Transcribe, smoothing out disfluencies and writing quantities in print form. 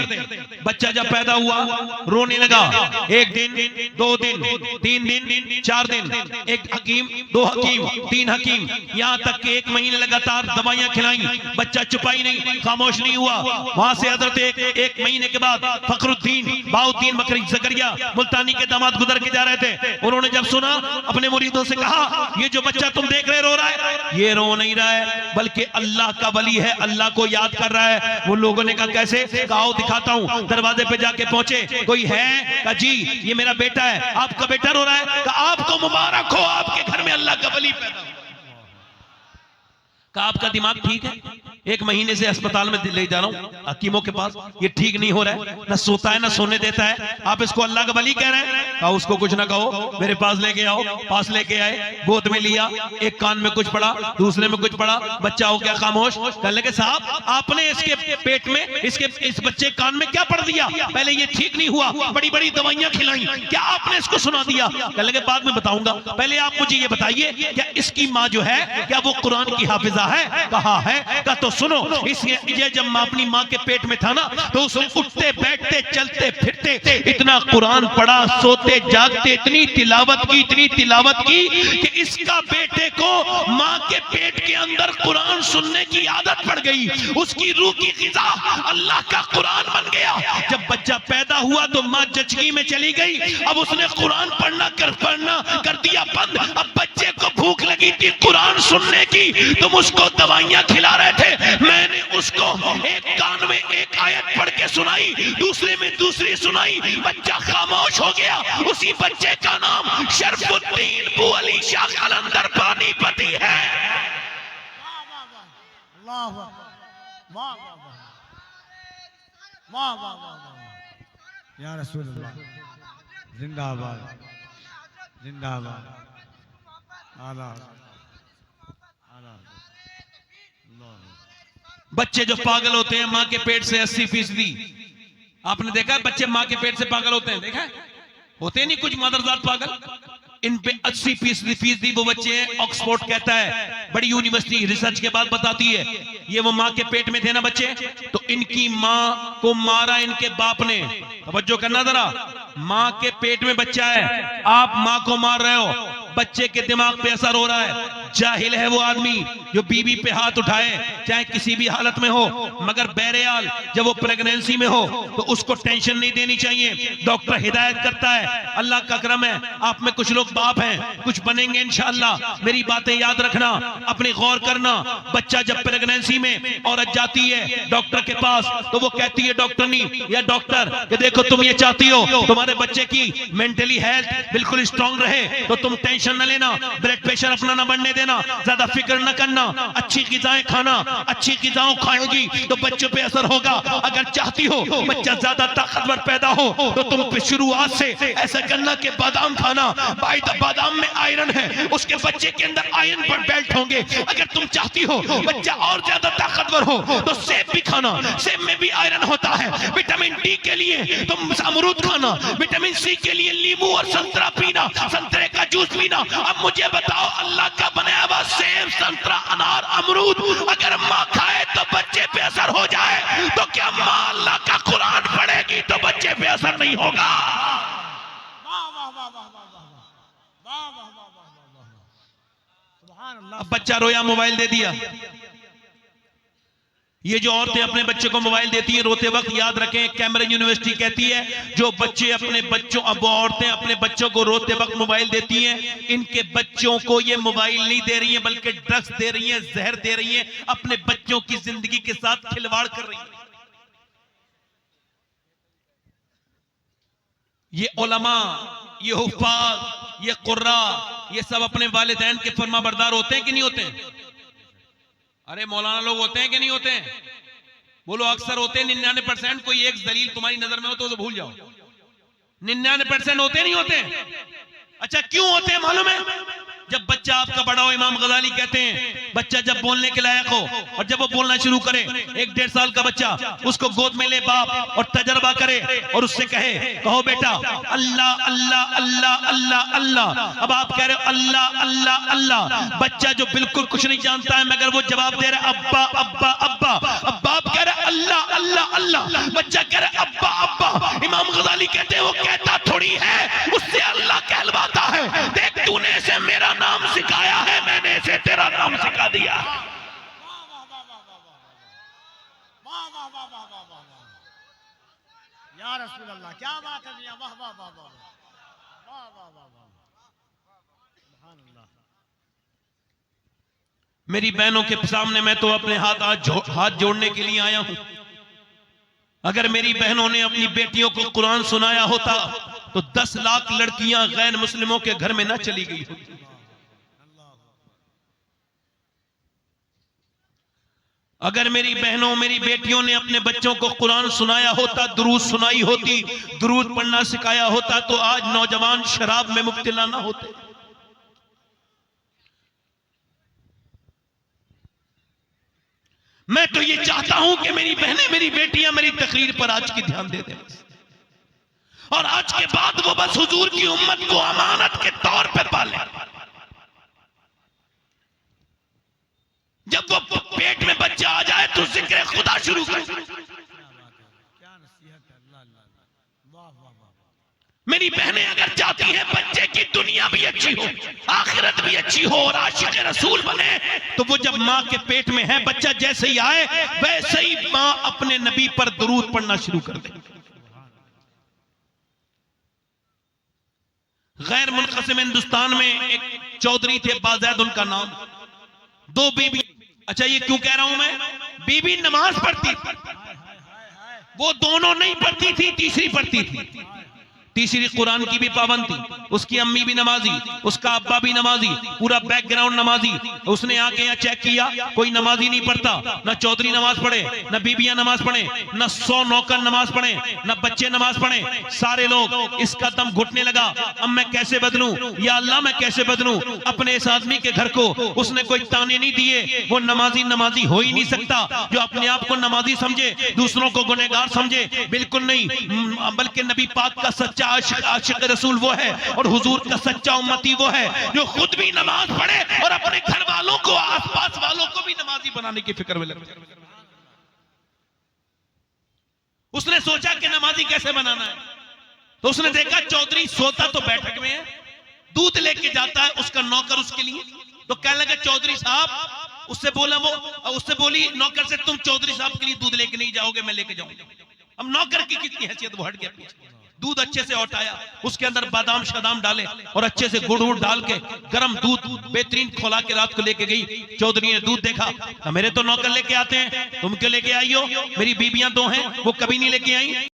दें। बच्चा जब पैदा हुआ रोने लगा, 1 दिन 2 दिन 3 दिन 4 दिन, 1 हकीम 2 हकीम 3 हकीम, यहाँ तक कि 1 महीने लगातार दवाइयां खिलाई, बच्चा चुपाई नहीं, खामोश नहीं हुआ। वहां से हजरत एक महीने के बाद फखरुद्दीन बाउद्दीन बकरी जकरिया मुल्तानी के दामाद गुजर के जा रहे थे। उन्होंने जब सुना अपने मुरीदों से कहा, ये जो बच्चा तुम देख रहे रो रहा है, ये रो नहीं रहा है बल्कि अल्लाह का वली है, अल्लाह को याद कर रहा है। वो लोगों ने कहा कैसे? कहा दिखाता हूं। दरवाजे पे जाके पहुंचे, कोई है? कहा जी ये मेरा बेटा है। आपका बेटा रो रहा है? कहा आपको मुबारक हो, आपके घर में अल्लाह का वली पैदा हुआ। कहा आपका दिमाग ठीक है? 1 महीने से अस्पताल में ले जा रहा हूं हकीमों के पास, ये ठीक नहीं हो रहा है, ना सोता है ना सोने देता है, आप इसको अल्लाह का वली कह रहे हैं? कहा उसको कुछ ना कहो, मेरे पास लेके आओ। पास लेके आए, गोद में लिया, एक कान में कुछ पड़ा, दूसरे में कुछ पड़ा, बच्चा हो गया खामोश। कहने लगे साहब आपने इसके पेट में इस बच्चे कान में क्या पढ़ दिया? पहले ये ठीक नहीं हुआ, बड़ी बड़ी दवाइयां खिलाई, क्या आपने इसको सुना दिया? कहने लगे बाद में बताऊंगा, पहले आप मुझे ये बताइए क्या इसकी माँ जो है क्या वो कुरान की हाफिजा है? कहा है। कहा तो सुनो, ये जब माँ अपनी माँ के पेट में था ना तो उसे उठते बैठते चलते फिरते इतना कुरान पढ़ा, सोते जागते इतनी तिलावत की कि इसका बेटे को माँ के पेट के अंदर कुरान सुनने की आदत पड़ गई। उसकी रूह की ग़िज़ा अल्लाह का कुरान बन गया। जब बच्चा पैदा हुआ तो माँ जचगी में चली गई, अब उसने कुरान पढ़ना कर दिया बंद। अब बच्चे को भूख लगी थी कुरान सुनने की, तुम उसको दवाइयां खिला रहे थे, मैंने उसको एक कान में एक आयत पढ़ के सुनाई, दूसरे में दूसरी सुनाई, बच्चा खामोश हो गया। उसी बच्चे का नाम शरफुद्दीन बू अली शाह कलंदर पानीपती है। या रसूलुल्लाह, जिंदाबाद जिंदाबाद। आला बच्चे जो पागल होते हैं माँ के पेट से 80%, आपने देखा है बच्चे माँ के पेट से पागल होते हैं? देखा है? होते नहीं कुछ मदरजात पागल, इन पे 80% वो बच्चे हैं। ऑक्सफोर्ड कहता है, बड़ी यूनिवर्सिटी रिसर्च के बाद बताती है, ये वो माँ के पेट में थे ना बच्चे, तो इनकी माँ को मारा इनके बाप ने। तवज्जो करना जरा, माँ के पेट में बच्चा है, आप माँ को मार रहे हो, बच्चे के दिमाग पे असर हो रहा है। जाहिल है वो आदमी जो बीवी पे हाथ उठाए, चाहे किसी भी हालत में हो, मगर बहरहाल जब वो प्रेगनेंसी में हो तो उसको टेंशन नहीं देनी चाहिए। डॉक्टर हिदायत करता है, अल्लाह का करम है, आप में कुछ लोग बाप हैं, कुछ बनेंगे इंशाअल्लाह। मेरी बातें याद रखना, अपनी गौर करना। बच्चा जब प्रेगनेंसी में औरत जाती है डॉक्टर के पास तो वो कहती है डॉक्टरनी या डॉक्टर कि देखो तुम ये चाहती हो तुम्हारे बच्चे की मेंटली हेल्थ बिल्कुल स्ट्रांग रहे, तो तुम टेंशन न लेना, ब्लड प्रेशर अपना न बढ़ने देना, ज्यादा फिक्र न करना, अच्छी ग़िज़ाएं खाना, अच्छी ग़िज़ाओं खाएगी तो बच्चों पे असर होगा। अगर चाहती हो बच्चा ज्यादा ताकतवर पैदा हो तो तुम शुरुआत से ऐसा करना कि बादाम खाना, बादाम में आयरन है, उसके बच्चे के अंदर आयरन बेल्ट होंगे। अगर तुम चाहती हो बच्चा और ज्यादा ताकतवर हो तो सेब भी खाना, सेब में भी आयरन होता है। विटामिन डी के लिए तुम अमरूद खाना, विटामिन सी के लिए नींबू और संतरा पीना, संतरे का जूस पीना। अब मुझे बताओ, अल्लाह का बनाया हुआ सेब, संतरा, अनार, अमरूद अगर माँ खाए तो बच्चे पे असर हो जाए, तो क्या माँ अल्लाह का कुरान पढ़ेगी तो बच्चे पे असर नहीं होगा? अब बच्चा रोया, मोबाइल दे दिया। ये जो औरतें अपने बच्चे को मोबाइल देती हैं रोते वक्त, याद रखें कैमरन यूनिवर्सिटी कहती है जो बच्चे अपने बच्चों, अब औरतें अपने बच्चों को रोते वक्त मोबाइल देती हैं, इनके बच्चों को ये मोबाइल नहीं दे रही हैं बल्कि ड्रग्स दे रही हैं, जहर दे रही हैं, अपने बच्चों की जिंदगी के साथ खिलवाड़ कर रही हैं। ये उलमा, ये हुफ्फाज, ये कुर्रा, ये सब अपने वालिदैन के फरमाबरदार होते हैं कि नहीं होते हैं? अरे मौलाना लोग होते हैं कि नहीं होते हैं? बोलो अक्सर होते हैं। 99% कोई एक दलील तुम्हारी नजर में हो तो उसे भूल जाओ। 99% होते नहीं होते? अच्छा क्यों होते हैं मालूम है? जब बच्चा आपका बड़ा हो, इमाम गजाली कहते हैं बच्चा जब बोलने के लायक हो और जब वो बोलना शुरू करे, 1-1.5 साल का बच्चा, उसको गोद में ले बाप और तजर्बा करे और उससे कहो बेटा अल्लाह अल्लाह अल्लाह अल्लाह अल्लाह। अब आप कह रहे हो अल्लाह अल्लाह अल्लाह, बच्चा जो बिल्कुल कुछ नहीं जानता है मगर वो जवाब दे रहा है अब्बा अब्बा अब्बा। अब बाप कह रहे अल्लाह अल्लाह अल्लाह, बच्चा कह रहे अब्बा अब्बा। इमाम गजाली कहते हैं वो कहता थोड़ी है, उससे अल्लाह कहलवाता है। देख तूने इसे मेरा नाम सिखाया है, मैंने इसे तेरा नाम सिखा दिया। या रसूल अल्लाह, क्या बात है मियां, वाह वाह वाह वाह वाह वाह वाह वाह, सुभान अल्लाह। मेरी बहनों के सामने मैं तो अपने हाथ जोड़ने के लिए आया हूं। अगर मेरी बहनों ने अपनी बेटियों को कुरान सुनाया होता तो 10 लाख लड़कियां गैर मुस्लिमों के घर में ना चली गई होती। अगर मेरी बहनों मेरी बेटियों ने अपने बच्चों को कुरान सुनाया होता, दुरूद सुनाई होती, दुरूद पढ़ना सिखाया होता तो आज नौजवान शराब में मुब्तला ना होते। मैं तो ये चाहता हूं कि मेरी बहनें मेरी बेटियां मेरी तकरीर पर आज की ध्यान दे दें और आज के बाद वो बस हुजूर की उम्मत को अमानत के तौर पे पाले। जब वो पेट में बच्चा आ जाए तो जिक्र खुदा शुरू कर। क्या नसीहत है, अल्लाह अल्लाह, वाह वाह वाह। मेरी बहनें अगर चाहती हैं बच्चे की दुनिया भी अच्छी हो, आखिरत भी अच्छी हो और आशिक रसूल बने, तो वो जब माँ के पेट में है, बच्चा जैसे ही आए वैसे ही माँ अपने नबी पर दुरूद पढ़ना शुरू कर दे। गैर मुनक़सिम हिंदुस्तान में एक चौधरी थे, बाज़ैद उनका नाम, 2 बीबी। अच्छा ये क्यों कह रहा हूं मैं, बीबी नमाज पढ़ती थी, वो दोनों नहीं पढ़ती थी, तीसरी पढ़ती थी। तीसरी कुरान की भी पाबंद थी, उसकी अम्मी भी नमाजी, उसका अब्बा भी नमाजी, पूरा बैकग्राउंड नमाजी। उसने आके यहाँ चेक किया कोई नमाजी नहीं पढ़ता, ना चौधरी नमाज पढ़े, ना बीबियां नमाज पढ़े, ना 100 नौकर नमाज पढ़े, ना बच्चे नमाज पढ़े, सारे लोग। इसका दम घुटने लगा, अब मैं कैसे बदलूं, या अल्लाह मैं कैसे बदलूं अपने इस आदमी के घर को। उसने कोई ताने नहीं दिए, वो नमाजी हो ही नहीं सकता जो अपने आप को नमाजी समझे, दूसरों को गुनहगार समझे, बिल्कुल नहीं। बल्कि नबी पाक का सच्चा आशिक रसूल वो है और हुजूर का सच्चा उम्मती वो है जो खुद भी नमाज पढ़े और अपने घर वालों को, आसपास वालों को भी नमाजी बनाने की फिक्र में लगे। उसने सोचा कि नमाजी कैसे बनाना है, तो उसने देखा चौधरी सोता तो बैठक में है, दूध लेके जाता है उसका नौकर उसके लिए। तो कहने लगा चौधरी साहब, उससे बोली नौकर से, तुम चौधरी साहब के लिए दूध लेके नहीं जाओगे, मैं लेके जाऊंगा। अब नौकर की कितनी हैसियत, वो हट गया पीछे। दूध अच्छे से उठाया, उसके अंदर बादाम शादाम डाले और अच्छे से गुड़ डाल के गर्म दूध बेहतरीन खोला के रात को लेके गई। चौधरी ने दूध देखा, मेरे तो नौकर लेके आते हैं, तुम क्यों लेके आई हो, मेरी बीबियां 2 हैं, वो कभी नहीं लेके आई।